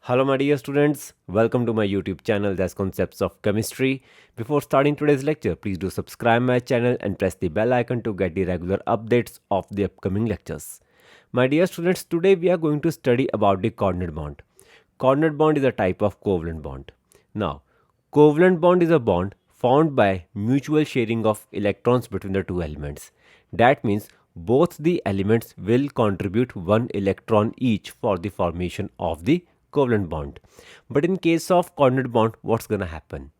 Hello, my dear students. Welcome to my YouTube channel, that's Concepts of Chemistry. Before starting today's lecture, please do subscribe my channel and press the bell icon to get the regular updates of the upcoming lectures. My dear students, today we are going to study about the coordinate bond. Coordinate bond is a type of covalent bond. Now, covalent bond is a bond formed by mutual sharing of electrons between the two elements. That means both the elements will contribute one electron each for the formation of the covalent bond. But in case of coordinate bond, what's going to happen?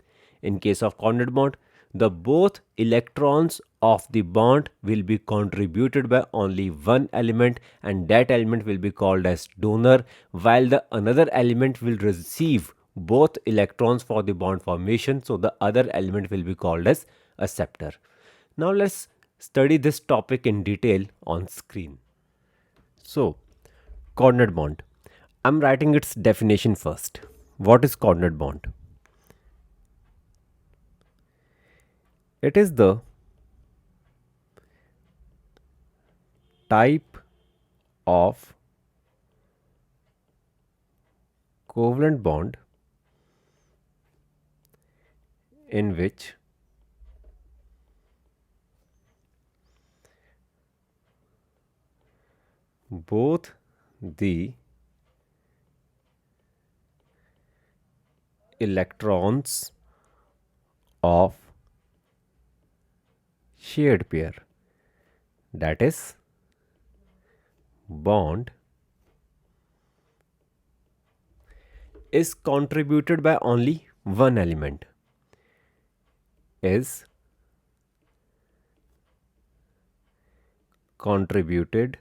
In case of coordinate bond, the both electrons of the bond will be contributed by only one element, and that element will be called as donor, while the another element will receive both electrons for the bond formation, so the other element will be called as acceptor. Now let's study this topic in detail on screen. So, coordinate bond. I'm writing its definition first. What is coordinate bond? It is the type of covalent bond in which both the electrons of shared pair, that is bond, is contributed by only one element, is contributed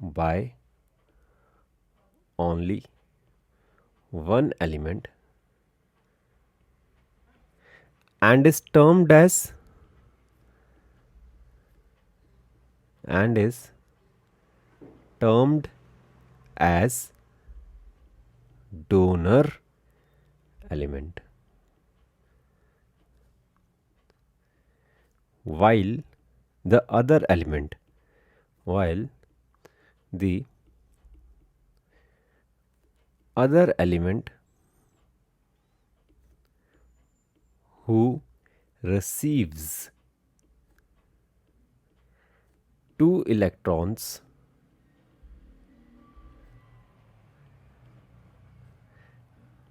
by only one element and is termed as donor element, while the other element while the other element who receives two electrons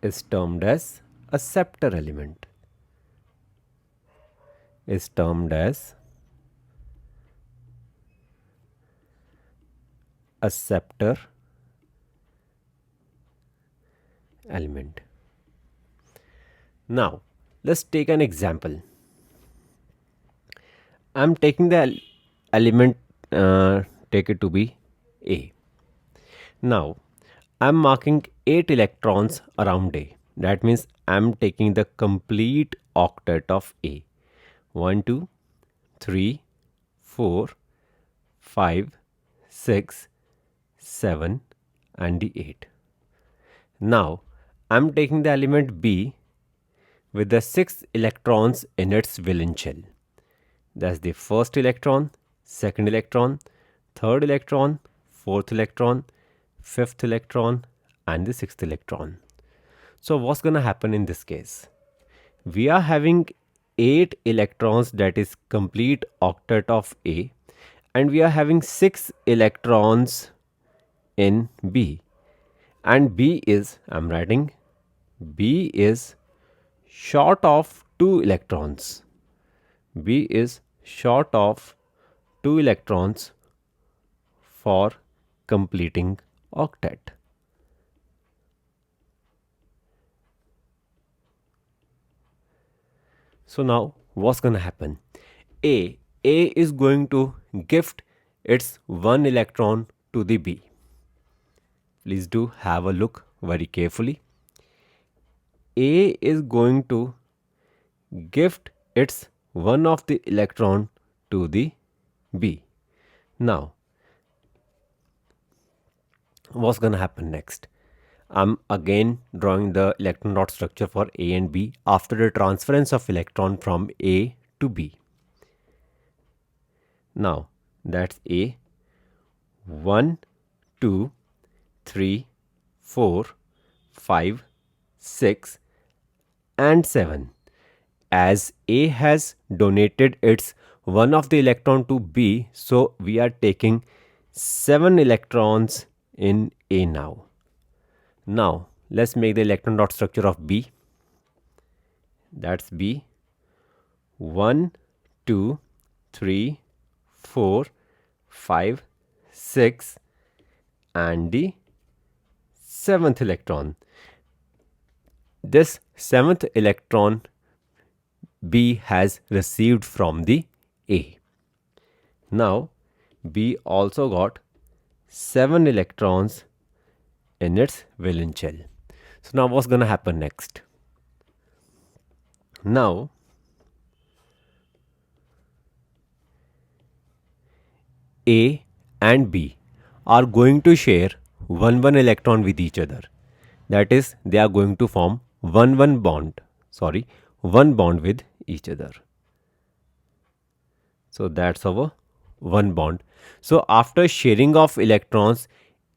is termed as acceptor element, is termed as acceptor element. Now let's take an example. I'm taking the element, take it to be A. Now I'm marking 8 electrons around A. That means I'm taking the complete octet of A. 1, 2, 3, 4, 5, 6, 7 and the 8. Now I'm taking the element B with the 6 electrons in its valence shell. That's the first electron, second electron, third electron, fourth electron, fifth electron and the sixth electron. So what's going to happen in this case? We are having 8 electrons, that is complete octet of A, and we are having 6 electrons in B, and I'm writing B is short of 2 electrons. B is short of 2 electrons for completing octet. So now what's going to happen? A is going to gift its one electron to the B. Please do have a look very carefully. A is going to gift its one of the electron to the B. Now what's going to happen next? I'm again drawing the electron dot structure for A and B after the transference of electron from A to B. Now that's A, 1, 2, 3, 4, 5, 6, and 7. As A has donated its one of the electron to B, so we are taking 7 electrons in A now. Now, let's make the electron dot structure of B. That's B. 1, 2, 3, 4, 5, 6, and the seventh electron. This seventh electron B has received from the A. Now, B also got 7 electrons in its valence shell. So now what's going to happen next? Now, A and B are going to share 1 electron with each other. That is, they are going to form 1 bond. Sorry, 1 bond with each other. So that's our 1 bond. So after sharing of electrons,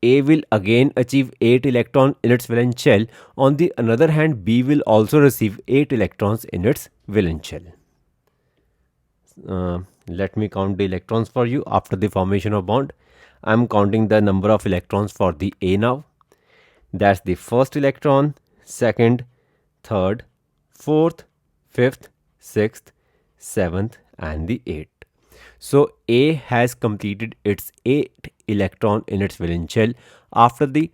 A will again achieve 8 electrons in its valence shell. On the other hand, B will also receive 8 electrons in its valence shell. Let me count the electrons for you after the formation of bond. I am counting the number of electrons for the A now. That's the first electron, second, third, fourth, fifth, sixth, seventh, and the eighth. So A has completed its 8 electron in its valence shell after the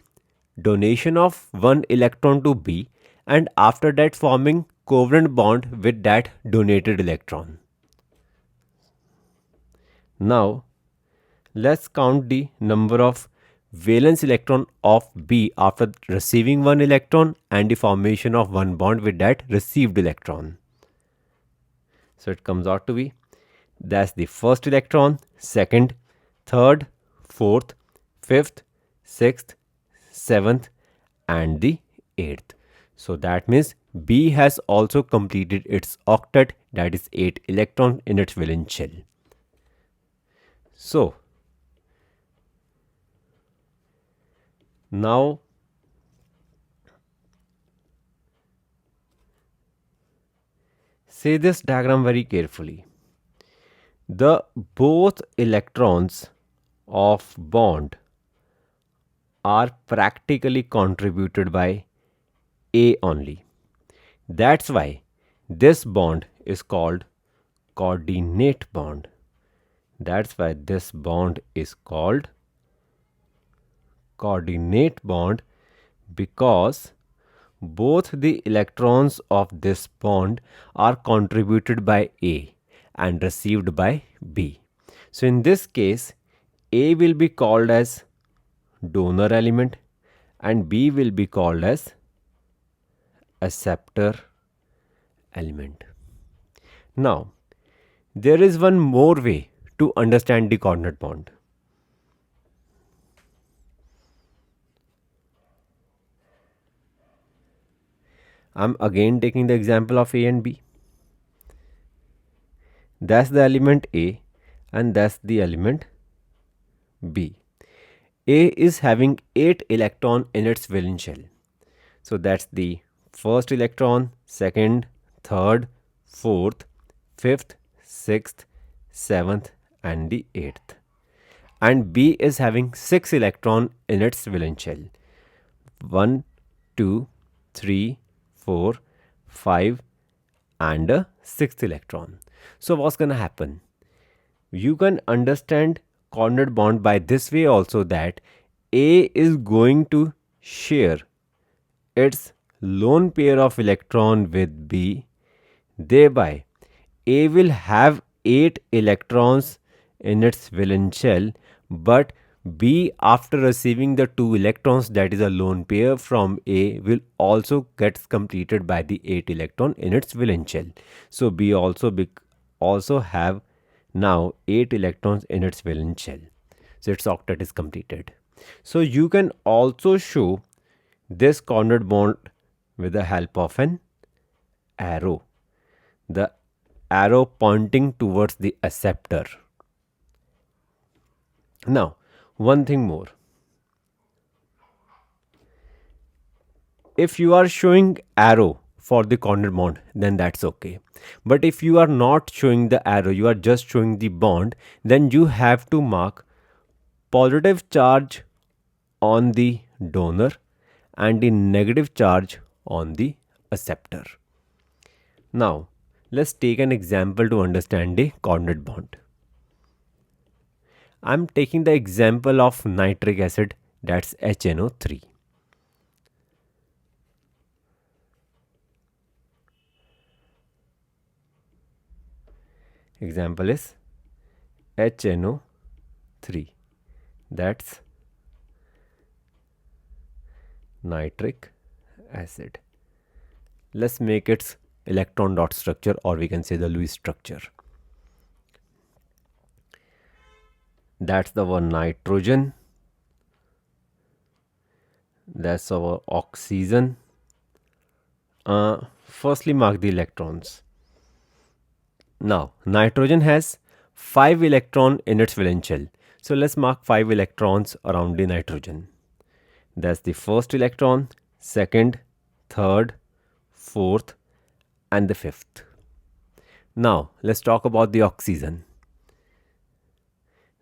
donation of 1 electron to B, and after that forming covalent bond with that donated electron. Now let's count the number of valence electron of B after receiving 1 electron and the formation of 1 bond with that received electron. So it comes out to be, that's the first electron, second, third, fourth, fifth, sixth, seventh, and the eighth. So that means B has also completed its octet, that is 8 electrons in its valence shell. So now see this diagram very carefully. The both electrons of bond are practically contributed by A only. That's why this bond is called coordinate bond. That's why this bond is called coordinate bond, because both the electrons of this bond are contributed by A and received by B. So in this case, A will be called as donor element and B will be called as acceptor element. Now, there is one more way to understand the coordinate bond. I'm again taking the example of A and B. That's the element A and that's the element B. A is having 8 electrons in its valence shell. So that's the first electron, second, third, fourth, fifth, sixth, seventh, and the eighth. And B is having 6 electrons in its valence shell. 1, 2, 3, 4, 5, and a 6th electron. So what's going to happen? You can understand coordinate bond by this way also, that A is going to share its lone pair of electron with B. Thereby, A will have 8 electrons in its valence shell, but B, after receiving the 2 electrons, that is a lone pair from A, will also gets completed by the 8 electron in its valence shell. So B also have now 8 electrons in its valence shell. So its octet is completed. So you can also show this coordinate bond with the help of an arrow. The arrow pointing towards the acceptor. Now, one thing more. If you are showing arrow for the coordinate bond, then that's okay. But if you are not showing the arrow, you are just showing the bond, then you have to mark positive charge on the donor and the negative charge on the acceptor. Now, let's take an example to understand the coordinate bond. I'm taking the example of nitric acid, that's HNO3. Example is HNO3, that's nitric acid. Let's make its electron dot structure, or we can say the Lewis structure. That's our nitrogen, that's our oxygen. Firstly, mark the electrons. Now, nitrogen has 5 electrons in its valence shell. So let's mark 5 electrons around the nitrogen. That's the first electron, second, third, fourth, and the fifth. Now, let's talk about the oxygen.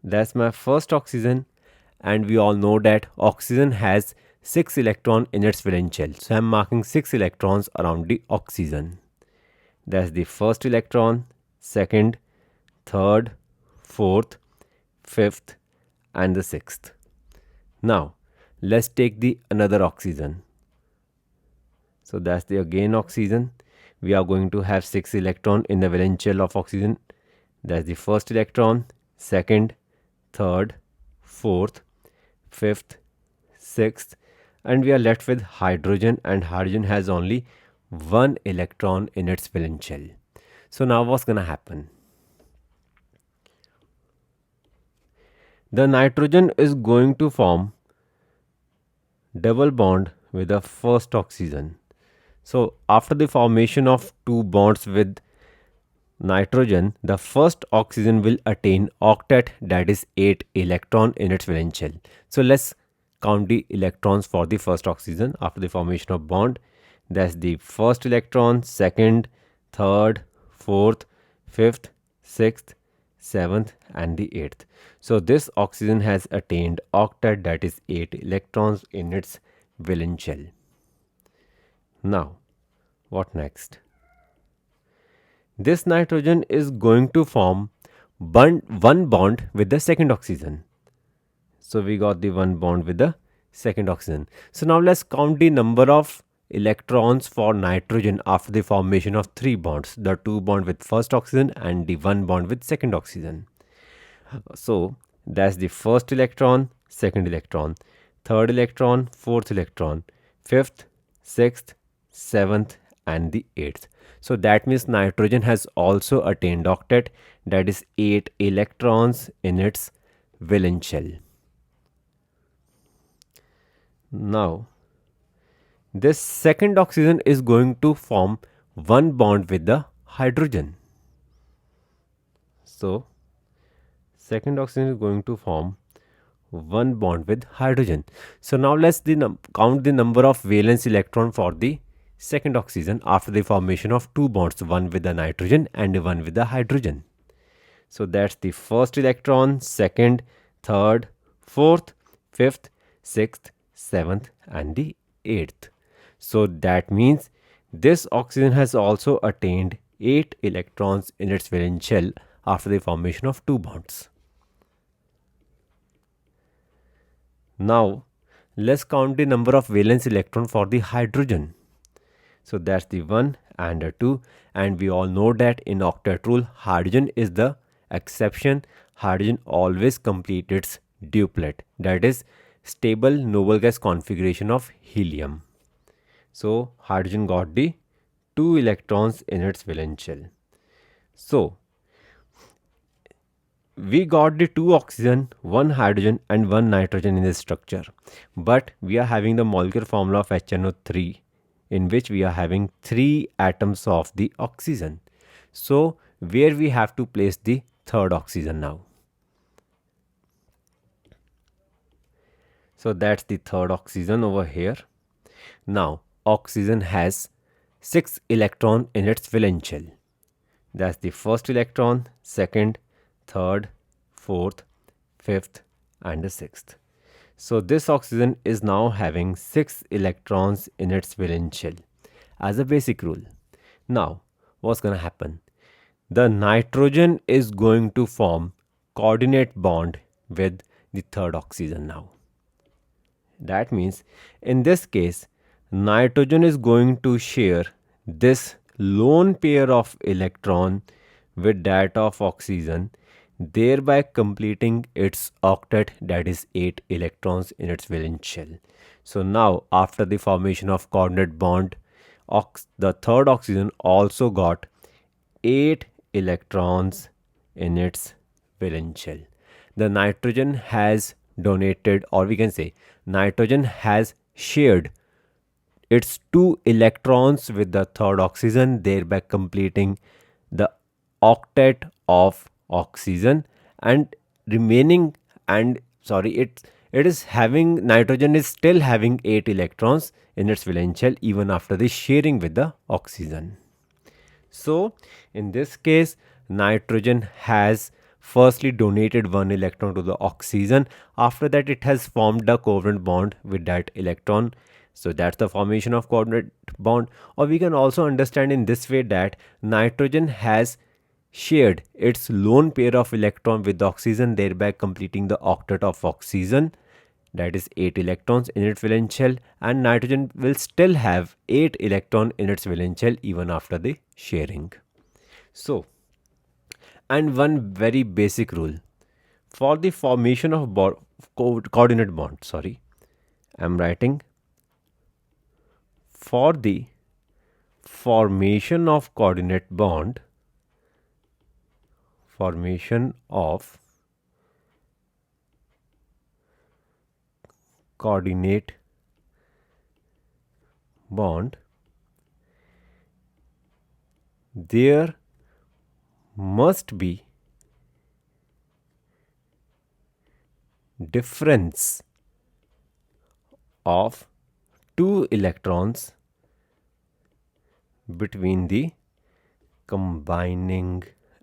That's my first oxygen, and we all know that oxygen has 6 electrons in its valence shell. So I'm marking 6 electrons around the oxygen. That's the first electron, second, third, fourth, fifth, and the sixth. Now, let's take the another oxygen. So that's the again oxygen. We are going to have 6 electron in the valence shell of oxygen. That's the first electron, second, third, fourth, fifth, sixth, and we are left with hydrogen, and hydrogen has only 1 electron in its valence shell. So now what's gonna happen? The nitrogen is going to form double bond with the first oxygen. So after the formation of two bonds with nitrogen, the first oxygen will attain octet, that is 8 electron in its valence shell. So let's count the electrons for the first oxygen after the formation of bond. That's the first electron, second, third, fourth, fifth, sixth, seventh, and the eighth. So this oxygen has attained octet, that is 8 electrons in its valence shell. Now, what next? This nitrogen is going to form one bond with the second oxygen. So we got the one bond with the second oxygen. So now let's count the number of electrons for nitrogen after the formation of 3 bonds, the 2 bond with first oxygen and the 1 bond with second oxygen. So that's the first electron, second electron, third electron, fourth electron, fifth, sixth, seventh, and the eighth. So that means nitrogen has also attained octet, that is 8 electrons in its valence shell. Now, this second oxygen is going to form one bond with the hydrogen. So, second oxygen is going to form one bond with hydrogen. So now let's count the number of valence electron for the second oxygen after the formation of two bonds, one with the nitrogen and one with the hydrogen. So that's the first electron, second, third, fourth, fifth, sixth, seventh, and the eighth. So that means this oxygen has also attained 8 electrons in its valence shell after the formation of two bonds. Now let's count the number of valence electron for the hydrogen. So that's the 1 and a 2, and we all know that in octet rule hydrogen is the exception. Hydrogen always completes its duplet, that is stable noble gas configuration of helium. So hydrogen got the 2 electrons in its valence shell. So we got the 2 oxygen, 1 hydrogen and 1 nitrogen in this structure, but we are having the molecular formula of HNO3 in which we are having 3 atoms of the oxygen. So where we have to place the third oxygen now? So that's the third oxygen over here. Now oxygen has 6 electrons in its valence shell. That's the first electron, second, third, fourth, fifth, and the sixth. So this oxygen is now having 6 electrons in its valence shell as a basic rule. Now, what's going to happen? The nitrogen is going to form coordinate bond with the third oxygen now. That means in this case, nitrogen is going to share this lone pair of electron with that of oxygen, thereby completing its octet, that is 8 electrons in its valence shell. So now after the formation of coordinate bond, the third oxygen also got 8 electrons in its valence shell. The nitrogen has donated, or we can say nitrogen has shared its 2 electrons with the third oxygen, thereby completing the octet of oxygen, and remaining, and sorry, it is having, nitrogen is still having 8 electrons in its valence shell even after the sharing with the oxygen. So in this case, nitrogen has firstly donated 1 electron to the oxygen. After that, it has formed a covalent bond with that electron. So that's the formation of coordinate bond. Or we can also understand in this way that nitrogen has shared its lone pair of electron with the oxygen, thereby completing the octet of oxygen, that is 8 electrons in its valence shell, and nitrogen will still have 8 electron in its valence shell even after the sharing. So, and one very basic rule for the formation of coordinate bond, sorry, I'm writing for the formation of coordinate bond, formation of coordinate bond, there must be difference of 2 electrons between the combining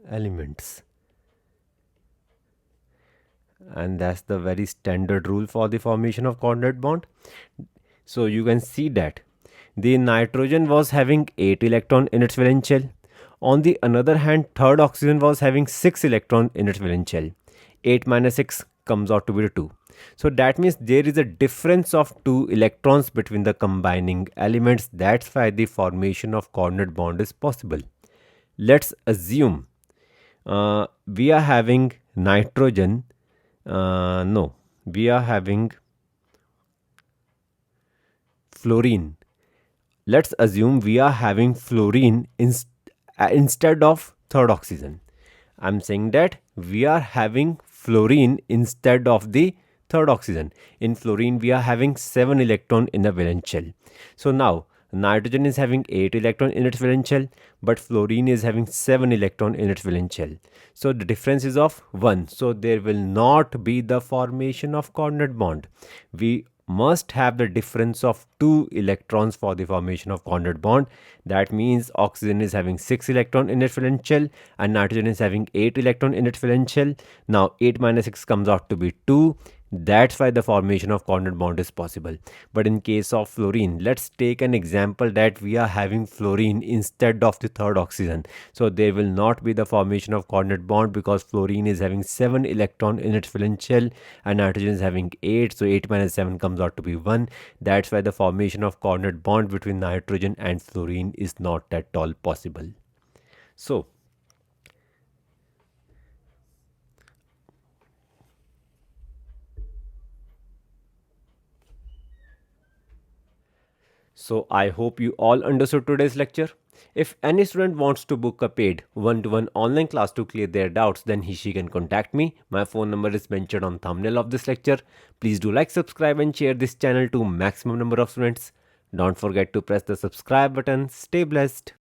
elements, and that's the very standard rule for the formation of coordinate bond. So you can see that the nitrogen was having 8 electron in its valence shell. On the other hand, third oxygen was having 6 electron in its valence shell. 8 minus 6 comes out to be 2. So that means there is a difference of 2 electrons between the combining elements. That's why the formation of coordinate bond is possible. Let's assume we are having nitrogen. No, we are having fluorine. Let's assume we are having fluorine instead of third oxygen. I'm saying that we are having fluorine instead of the third oxygen. In fluorine, we are having 7 electron in the valence shell. So now nitrogen is having 8 electron in its valence shell, but fluorine is having 7 electron in its valence shell. So the difference is of 1. So there will not be the formation of coordinate bond. We must have the difference of 2 electrons for the formation of coordinate bond. That means oxygen is having 6 electron in its valence shell and nitrogen is having 8 electron in its valence shell. Now 8 minus 6 comes out to be 2. That's why the formation of coordinate bond is possible. But in case of fluorine, let's take an example that we are having fluorine instead of the third oxygen. So there will not be the formation of coordinate bond because fluorine is having 7 electron in its valence shell and nitrogen is having 8. So 8 minus 7 comes out to be 1. That's why the formation of coordinate bond between nitrogen and fluorine is not at all possible. So I hope you all understood today's lecture. If any student wants to book a paid one-to-one online class to clear their doubts, then she can contact me. My phone number is mentioned on thumbnail of this lecture. Please do like, subscribe and share this channel to maximum number of students. Don't forget to press the subscribe button. Stay blessed.